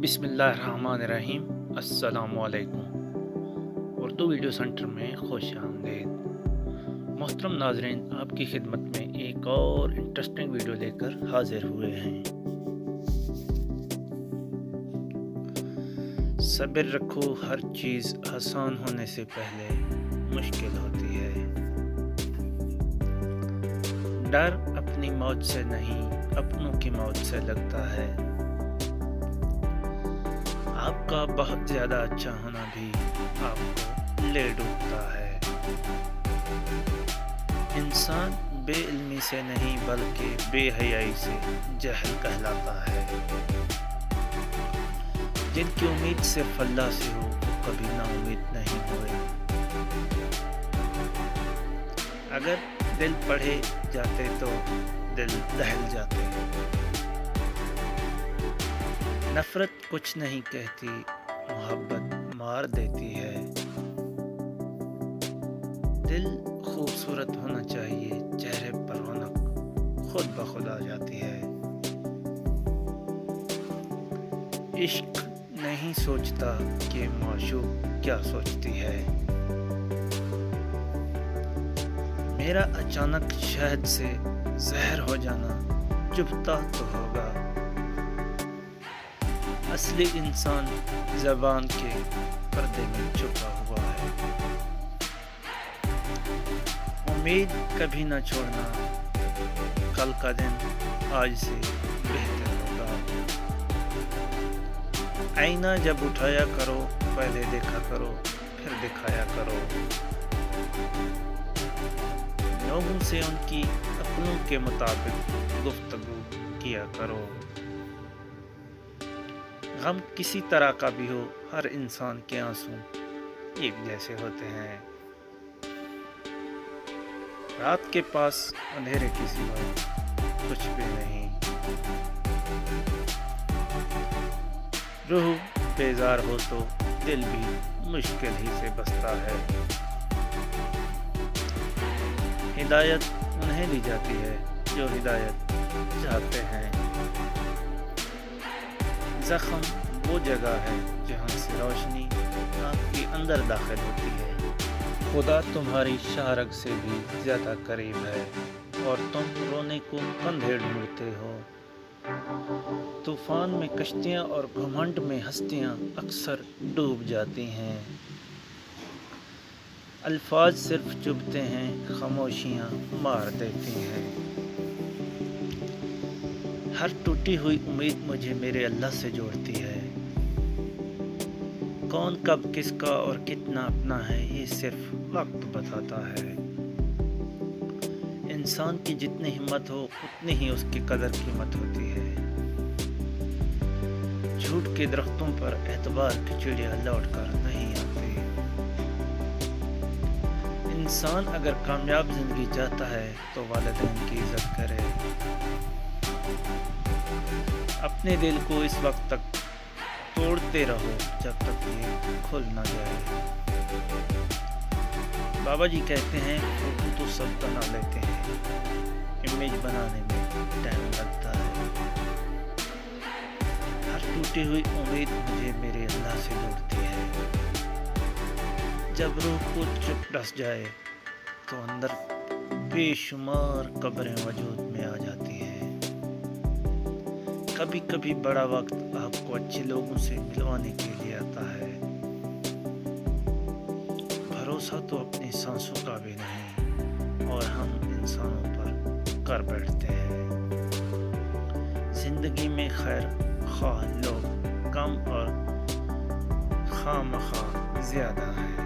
بسم اللہ الرحمن الرحیم۔ السلام علیکم۔ اردو ویڈیو سینٹر میں خوش آمدید۔ محترم ناظرین، آپ کی خدمت میں ایک اور انٹرسٹنگ ویڈیو لے کر حاضر ہوئے ہیں۔ صبر رکھو، ہر چیز آسان ہونے سے پہلے مشکل ہوتی ہے۔ ڈر اپنی موت سے نہیں، اپنوں کی موت سے لگتا ہے۔ آپ کا بہت زیادہ اچھا ہونا بھی آپ کو لے ڈوبتا ہے۔ انسان بے علمی سے نہیں بلکہ بے حیائی سے جہل کہلاتا ہے۔ جن کی امید صرف اللہ سے ہو وہ کبھی نا امید نہیں ہوئے۔ اگر دل پڑھے جاتے تو دل دہل جاتے۔ نفرت کچھ نہیں کہتی، محبت مار دیتی ہے۔ دل خوبصورت ہونا چاہیے، چہرے پر رونق خود بخود آ جاتی ہے۔ عشق نہیں سوچتا کہ معشوق کیا سوچتی ہے۔ میرا اچانک شہد سے زہر ہو جانا چبھتا تو ہوگا۔ اصلی انسان زبان کے پردے میں چھپا ہوا ہے۔ امید کبھی نہ چھوڑنا، کل کا دن آج سے بہتر ہوگا۔ آئینہ جب اٹھایا کرو، پہلے دیکھا کرو پھر دکھایا کرو۔ لوگوں سے ان کی عقلوں کے مطابق گفتگو کیا کرو۔ غم کسی طرح کا بھی ہو، ہر انسان کے آنسو ایک جیسے ہوتے ہیں۔ رات کے پاس اندھیرے کے سوا کچھ بھی نہیں۔ روح بیزار ہو تو دل بھی مشکل ہی سے بستا ہے۔ ہدایت انہیں دی جاتی ہے جو ہدایت چاہتے ہیں۔ زخم وہ جگہ ہے جہاں سے روشنی آپ کے اندر داخل ہوتی ہے۔ خدا تمہاری شہرگ سے بھی زیادہ قریب ہے اور تم رونے کو کندھے ڈھونڈتے ہو۔ طوفان میں کشتیاں اور گھمنڈ میں ہستیاں اکثر ڈوب جاتی ہیں۔ الفاظ صرف چبھتے ہیں، خاموشیاں مار دیتی ہیں۔ ہر ٹوٹی ہوئی امید مجھے میرے اللہ سے جوڑتی ہے۔ کون کب کس کا اور کتنا اپنا ہے یہ صرف وقت بتاتا ہے۔ انسان کی جتنی ہمت ہو اتنی ہی اس کی قدر قیمت ہوتی ہے۔ جھوٹ کے درختوں پر اعتبار کی چڑیا لوٹ کر نہیں آتی۔ انسان اگر کامیاب زندگی چاہتا ہے تو والدین کی عزت کرے۔ اپنے دل کو اس وقت تک توڑتے رہو جب تک یہ کھل نہ جائے۔ بابا جی کہتے ہیں فوٹو تو سب بنا لیتے ہیں، امیج بنانے میں ٹائم لگتا ہے۔ ہر ٹوٹی ہوئی امید مجھے میرے اللہ سے جوڑتی ہے۔ جب روح کو چپ ڈس جائے تو اندر بے شمار قبریں وجود میں آ جاتی ہیں۔ کبھی کبھی بڑا وقت آپ کو اچھے لوگوں سے ملوانے کے لیے آتا ہے۔ بھروسہ تو اپنی سانسوں کا بھی نہیں اور ہم انسانوں پر کر بیٹھتے ہیں۔ زندگی میں خیر خواہ لوگ کم اور خواہ مخواہ زیادہ ہیں۔